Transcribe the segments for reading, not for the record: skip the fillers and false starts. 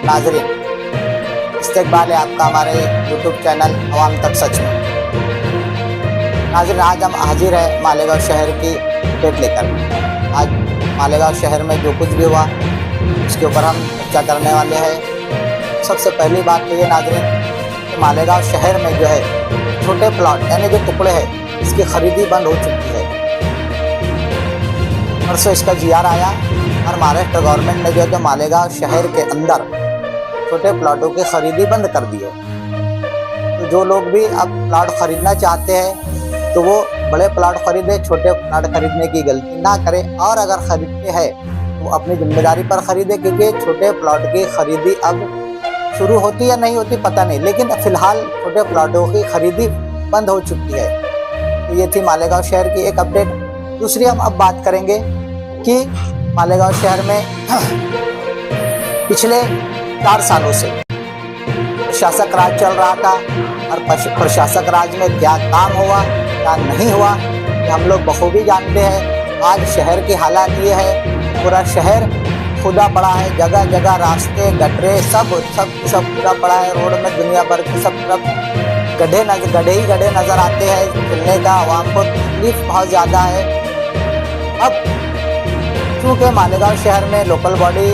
नाजरीन, इस्तकबाल है आपका हमारे यूट्यूब चैनल अवाम तक सच में। नाजरीन, आज हम हाजिर है मालेगांव शहर की अपडेट लेकर। आज मालेगांव शहर में जो कुछ भी हुआ उसके ऊपर हम चर्चा करने वाले हैं। सबसे पहली बात तो ये नाजरीन कि मालेगांव शहर में जो है छोटे प्लॉट यानी जो टुकड़े हैं इसकी खरीदी बंद हो चुकी है। परसों इसका GR आया और महाराष्ट्र गवर्नमेंट ने जो है मालेगांव शहर के अंदर छोटे प्लॉटों की खरीदी बंद कर दी है। तो जो लोग भी अब प्लॉट खरीदना चाहते हैं तो वो बड़े प्लॉट खरीदे, छोटे प्लॉट खरीदने की गलती ना करें। और अगर खरीदते हैं तो अपनी जिम्मेदारी पर खरीदे, क्योंकि छोटे प्लॉट की खरीदी अब शुरू होती या नहीं होती पता नहीं, लेकिन फिलहाल छोटे प्लॉटों की खरीदी बंद हो चुकी है। तो ये थी मालेगांव शहर की एक अपडेट। दूसरी हम अब बात करेंगे कि मालेगांव शहर में पिछले 4 सालों से प्रशासक राज चल रहा था और प्रशासक राज में क्या काम हुआ क्या नहीं हुआ हम लोग बखूबी जानते हैं। आज शहर की हालात ये है, पूरा शहर खुदा पड़ा है, जगह जगह रास्ते गटरे सब खुदा पड़ा है। रोड में दुनिया भर के सब तरफ गड्ढे ही गड्ढे नज़र आते हैं। चलने का आवाम को तकलीफ बहुत ज़्यादा है। अब क्योंकि मालेगांव शहर में लोकल बॉडी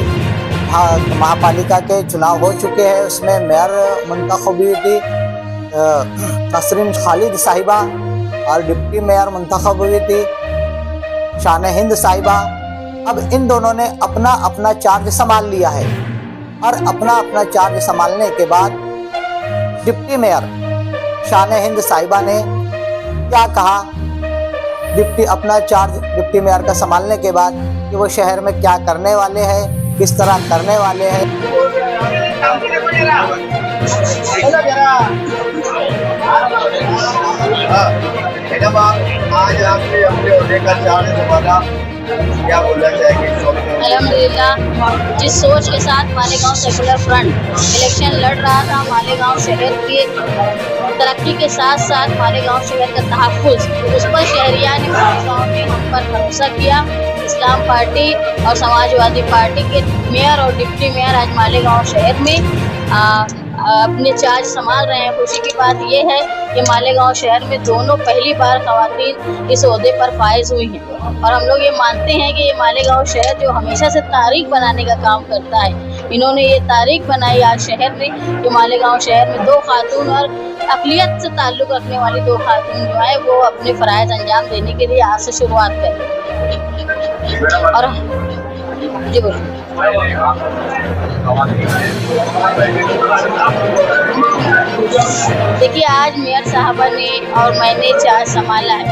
महापालिका के चुनाव हो चुके हैं, उसमें मेयर मुंतखब हुई थी नसरीन खालिद साहिबा और डिप्टी मेयर मुंतखब हुई थी शान हिंद साहिबा। अब इन दोनों ने अपना अपना चार्ज संभाल लिया है और अपना चार्ज संभालने के बाद डिप्टी मेयर शान हिंद साहिबा ने क्या कहा, अपना चार्ज डिप्टी मेयर का संभालने के बाद कि वो शहर में क्या करने वाले हैं, किस तरह करने वाले हैं। आज आपने अपने होने का चार्ज संभाला, क्या बोलना चाहेंगे? अल्हम्दुलिल्लाह, जिस सोच के साथ मालेगांव सेकुलर फ्रंट इलेक्शन लड़ रहा था, मालेगांव शहर की तरक्की के साथ साथ मालेगांव शहर का तहफ़्फ़ुज़, उस पर शहरियान मालेगांव ने हम पर भरोसा किया। इस्लाम पार्टी और समाजवादी पार्टी के मेयर और डिप्टी मेयर आज मालेगांव शहर में अपने चार्ज संभाल रहे हैं। खुशी की बात यह है कि मालेगांव शहर में दोनों पहली बार ख़वातीन इस ओहदे पर फाइज हुई हैं और हम लोग ये मानते हैं कि ये मालेगांव शहर जो हमेशा से तारीख बनाने का काम करता है, इन्होंने ये तारीख बनाई आज शहर में कि मालेगांव शहर में 2 खातून और अक़लियत से ताल्लुक़ रखने वाली 2 खातून जो है वो अपने फ़राइज़ अंजाम देने के लिए आज से शुरुआत करें। और जी बोलिए। देखिए, आज मेयर साहबा ने और मैंने चार्ज संभाला है।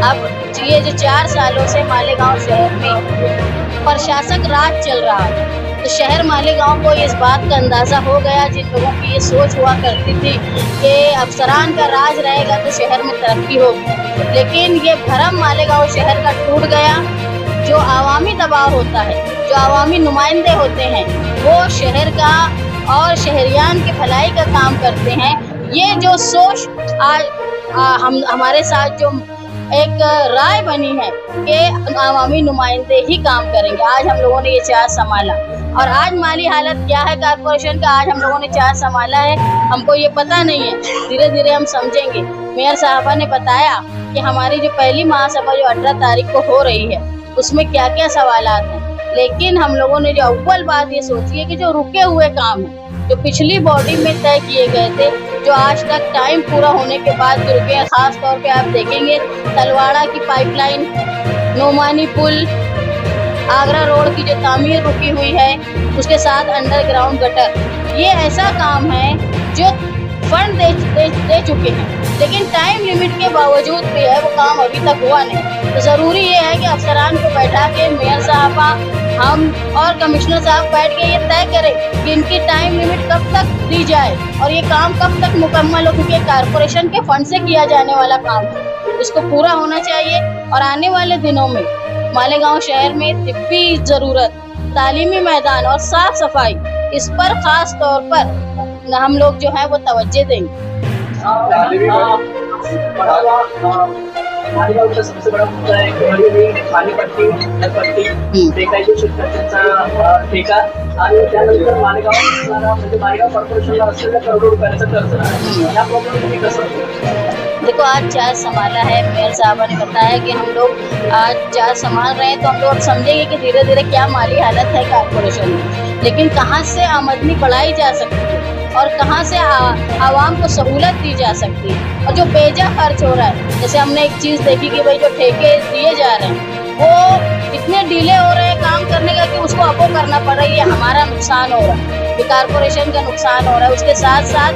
अब ये जो 4 सालों से मालेगांव शहर में प्रशासक राज चल रहा है, तो शहर मालेगांव को इस बात का अंदाज़ा हो गया, जिन लोगों की ये सोच हुआ करती थी कि अफसरान का राज रहेगा तो शहर में तरक्की होगी, लेकिन ये भरम मालेगांव शहर का टूट गया। जो आवामी दबाव होता है, जो आवामी नुमाइंदे होते हैं, वो शहर का और शहरियान की भलाई का काम करते हैं। ये जो सोच आज हमारे साथ जो एक राय बनी है कि आवामी नुमाइंदे ही काम करेंगे, आज हम लोगों ने ये चार्ज संभाला। और आज माली हालत क्या है कारपोरेशन का, आज हम लोगों ने चार्ज संभाला है, हमको ये पता नहीं है, धीरे धीरे हम समझेंगे। मेयर साहबा ने बताया कि हमारी जो पहली महासभा जो 18 तारीख को हो रही है उसमें क्या क्या सवालात हैं, लेकिन हम लोगों ने जो अव्वल बात ये सोची है कि जो रुके हुए काम हैं, जो पिछली बॉडी में तय किए गए थे, जो आज तक टाइम पूरा होने के बाद जो रुके हैं, ख़ास तौर पे आप देखेंगे तलवाड़ा की पाइपलाइन, नोमानी पुल, आगरा रोड की जो तामीर रुकी हुई है, उसके साथ अंडरग्राउंड गटर, ये ऐसा काम है जो फंड दे चुके हैं, लेकिन टाइम लिमिट के बावजूद भी है वो काम अभी तक हुआ नहीं। तो ज़रूरी ये है कि अफसरान को बैठा के मेयर साहबा, हम और कमिश्नर साहब बैठ के ये तय करें कि इनकी टाइम लिमिट कब तक दी जाए और ये काम कब तक मुकम्मल हो, क्योंकि कारपोरेशन के फंड से किया जाने वाला काम है, इसको पूरा होना चाहिए। और आने वाले दिनों में मालेगांव शहर में तिब्बी ज़रूरत, तालीमी मैदान और साफ़ सफाई, इस पर ख़ास तौर पर हम लोग जो है वो तवज्जो देंगे। मालेगाव का सबसे बड़ा मुद्दा है की पाणी पट्टी बेकायदेशीर जो शेतकऱ्यांचा ठेका आणि त्यानंतर मालेगाव कॉर्पोरेशनला असलेल्या करोडो रुपयाचं कर्ज आहे. या प्रॉब्लेम तुम्ही कसं देखो आज चार संभाला है, मेयर साहबा ने बताया कि हम लोग आज चार संभाल रहे हैं, तो हम लोग अब समझेंगे कि धीरे धीरे क्या माली हालत है कारपोरेशन में, लेकिन कहाँ से आमदनी बढ़ाई जा सकती है और कहाँ से आवाम को सहूलत दी जा सकती है. और जो बेजा खर्च हो रहा है, जैसे हमने एक चीज़ देखी कि भाई जो ठेके दिए जा रहे हैं वो इतने डिले हो रहे हैं काम करने का कि उसको अबो करना पड़ रहा है. ये हमारा नुकसान हो रहा है, ये कारपोरेशन का नुकसान हो रहा है. उसके साथ साथ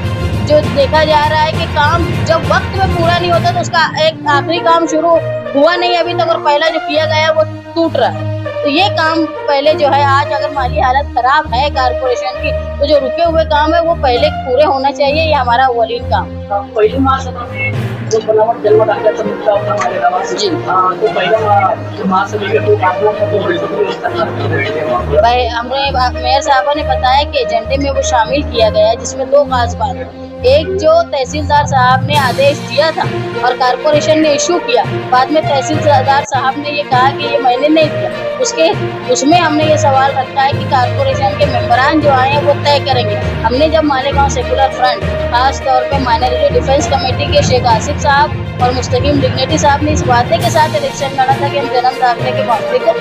जो देखा जा रहा है कि काम जब वक्त में पूरा नहीं होता तो उसका एक आखिरी काम शुरू हुआ नहीं अभी तक और पहला जो किया गया वो टूट रहा है. तो ये काम पहले जो है, आज अगर माली हालत खराब है कारपोरेशन की तो जो रुके हुए काम है वो पहले पूरे होना चाहिए. ये हमारा अव्वलीन काम. पहिली महासभा में जो बनावट जन्म दाखल्याचा मुद्दा होता मालेगावात जी. तो पहिला महासभेत तो दाखला भाई हमने मेयर साहबा ने बताया कि एजेंडे में वो शामिल किया गया है, जिसमें दो खास बात है. एक जो तहसीलदार साहब ने आदेश दिया था और कारपोरेशन ने इशू किया, बाद में तहसीलदार साहब ने ये कहा कि ये मैंने नहीं दिया, उसमें हमने ये सवाल रखा है कि कारपोरेशन के मेंबरान जो आए हैं वो तय करेंगे. हमने जब मालेगांव सेकुलर फ्रंट खास तौर पे माइनॉरिटी डिफेंस कमेटी के शेख आसिफ साहब और मुस्तकीम डिग्नेटी साहब ने इस वादे के साथ इलेक्शन लड़ा था कि हम जन्म दाखिले के मामले को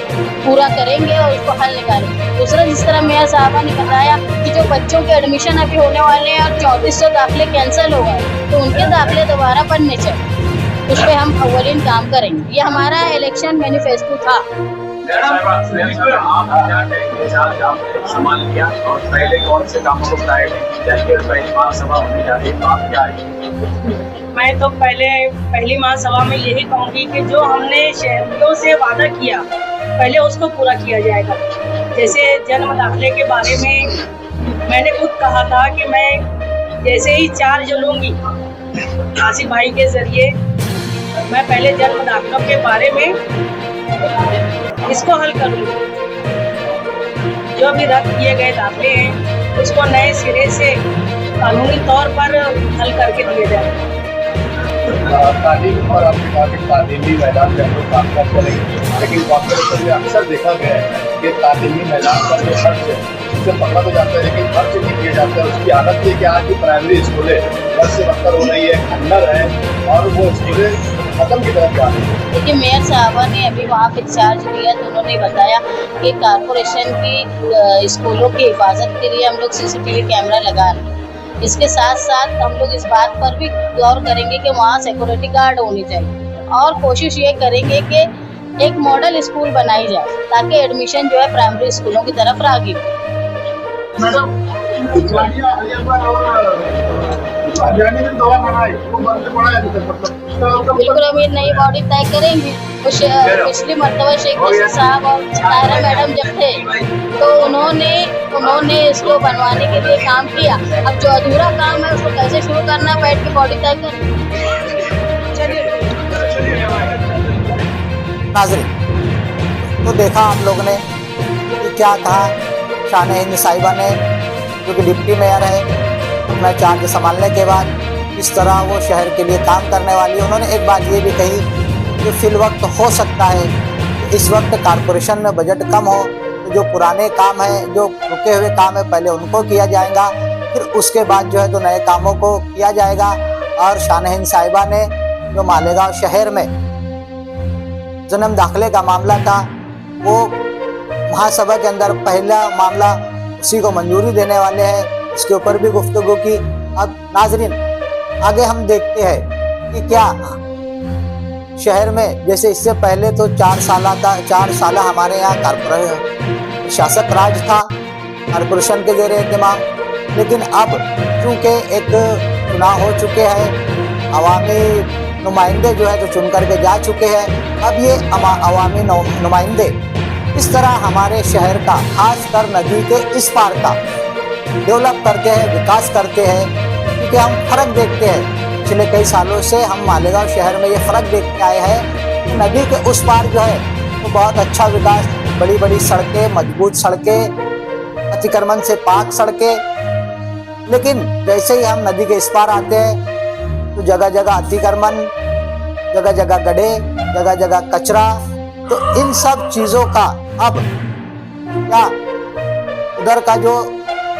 पूरा करेंगे और उसको हल निकालेंगे. दूसरा, जिस तरह मेयर साहबा ने बताया कि जो बच्चों के एडमिशन अभी होने वाले हैं और 3400 दाखिले कैंसिल हो गए, तो उनके दाखिले दोबारा बनने चाहिए. उस पर हम अव्वलीन काम करेंगे. ये हमारा इलेक्शन मैनिफेस्टो था. आप संभाल लिया और पहले कौन से कामों को प्रायोरिटी जाएंगे, पहली महासभा होने जा रही है, आप क्या है? मैं तो पहली महासभा में यही कहूँगी कि जो हमने शहरियों से वादा किया पहले उसको पूरा किया जाएगा. जैसे जन्म दाखिले के बारे में मैंने खुद कहा था कि मैं जैसे ही चार्ज लूँगी आसिफ भाई के जरिए, मैं पहले जन्म दाखिलों के बारे में इसको हल करूँगी. जो भी रद्द किए गए दाखिले हैं उसको नए सिरे से कानूनी तौर पर हल करके दिए जाए. तालीम और आपने कहा कि तालीमी मैदान में हम लोग काम कर करेंगे, लेकिन कॉर्पोरेशन में अक्सर देखा गया है कि तालीमी मैदान पर जो खर्च है उससे पकड़ा तो जाता है, लेकिन खर्च नहीं किया जाता है. उसकी हालत ये कि आज की प्राइमरी स्कूलें बस से बदतर हो रही है, खंडर है और वो स्कूलें खत्म की तरफ जा रही है. क्योंकि मेयर साहबा ने अभी वहाँ पे चार्ज लिया तो उन्होंने बताया कि कारपोरेशन की स्कूलों की हिफाजत के लिए हम लोग CCTV कैमरा लगा रहे हैं. इसके साथ साथ हम लोग इस बात पर भी गौर करेंगे कि वहाँ सिक्योरिटी गार्ड होनी चाहिए और कोशिश ये करेंगे कि एक मॉडल स्कूल बनाई जाए ताकि एडमिशन जो है प्राइमरी स्कूलों की तरफ रागी हो. बिल्कुल अभी नई बॉडी तय करेंगी. पिछली मरतबा शेख बशीर साहब और तायरा मैडम जब थे तो उन्होंने इसको बनवाने के लिए काम किया. अब जो अधूरा काम है उसको कैसे शुरू करना, बैठ के बॉडी तय कर. नाज़रीन, तो देखा आप लोगों ने कि क्या कहा शान-ए-हिंद साहिबा ने, जो कि डिप्टी मेयर है, अपना चार्ज संभालने के बाद किस तरह वो शहर के लिए काम करने वाली है. उन्होंने एक बात ये भी कही कि फिल वक्त हो सकता है कि इस वक्त कारपोरेशन में बजट कम हो, तो जो पुराने काम हैं, जो रुके हुए काम है, पहले उनको किया जाएगा, फिर उसके बाद जो है तो नए कामों को किया जाएगा. और शान-ए-हिंद साहिबा ने जो मालेगांव शहर में जन्म दाखिले का मामला था वो महासभा के अंदर पहला मामला उसी को मंजूरी देने वाले हैं, इसके ऊपर भी गुफ्तगू की. अब नाजरीन आगे हम देखते हैं कि क्या शहर में, जैसे इससे पहले तो 4 साल हमारे यहाँ शासक राज था कारपोरेशन के ज़ेरे एहतमाम, लेकिन अब चूँकि एक चुनाव हो चुके हैं, अवामी नुमाइंदे जो है तो चुन करके जा चुके हैं. अब ये अवामी नुमाइंदे इस तरह हमारे शहर का, खासकर नदी के इस पार का डेवलप करते हैं, विकास करते हैं. क्योंकि हम फ़र्क देखते हैं, पिछले कई सालों से हम मालेगांव शहर में ये फ़र्क देखते आए हैं कि नदी के उस पार जो है तो बहुत अच्छा विकास, बड़ी बड़ी सड़कें, मजबूत सड़कें, अतिक्रमण से पाक सड़कें. लेकिन जैसे ही हम नदी के इस पार आते हैं तो जगह जगह अतिक्रमण, जगह जगह गड्ढे, जगह जगह कचरा। तो इन सब चीज़ों का अब क्या उधर का जो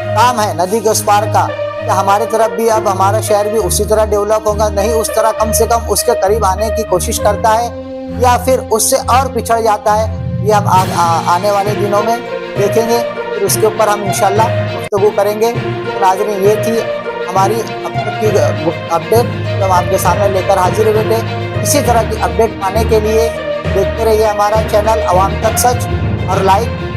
काम है नदी के उस पार का, क्या हमारे तरफ भी अब हमारा शहर भी उसी तरह डेवलप होगा? नहीं, उस तरह कम से कम उसके करीब आने की कोशिश करता है या फिर उससे और पिछड़ जाता है, ये हम आने वाले दिनों में देखेंगे। फिर उसके ऊपर हम इंशाल्लाह गुफ्तगू करेंगे। तो नाज़रीन, ये थी हमारी अब तक की अपडेट जो हम आपके सामने लेकर हाजिर हुए थे। इसी तरह की अपडेट पाने के लिए देखते रहिए हमारा चैनल अवाम तक सच और लाइक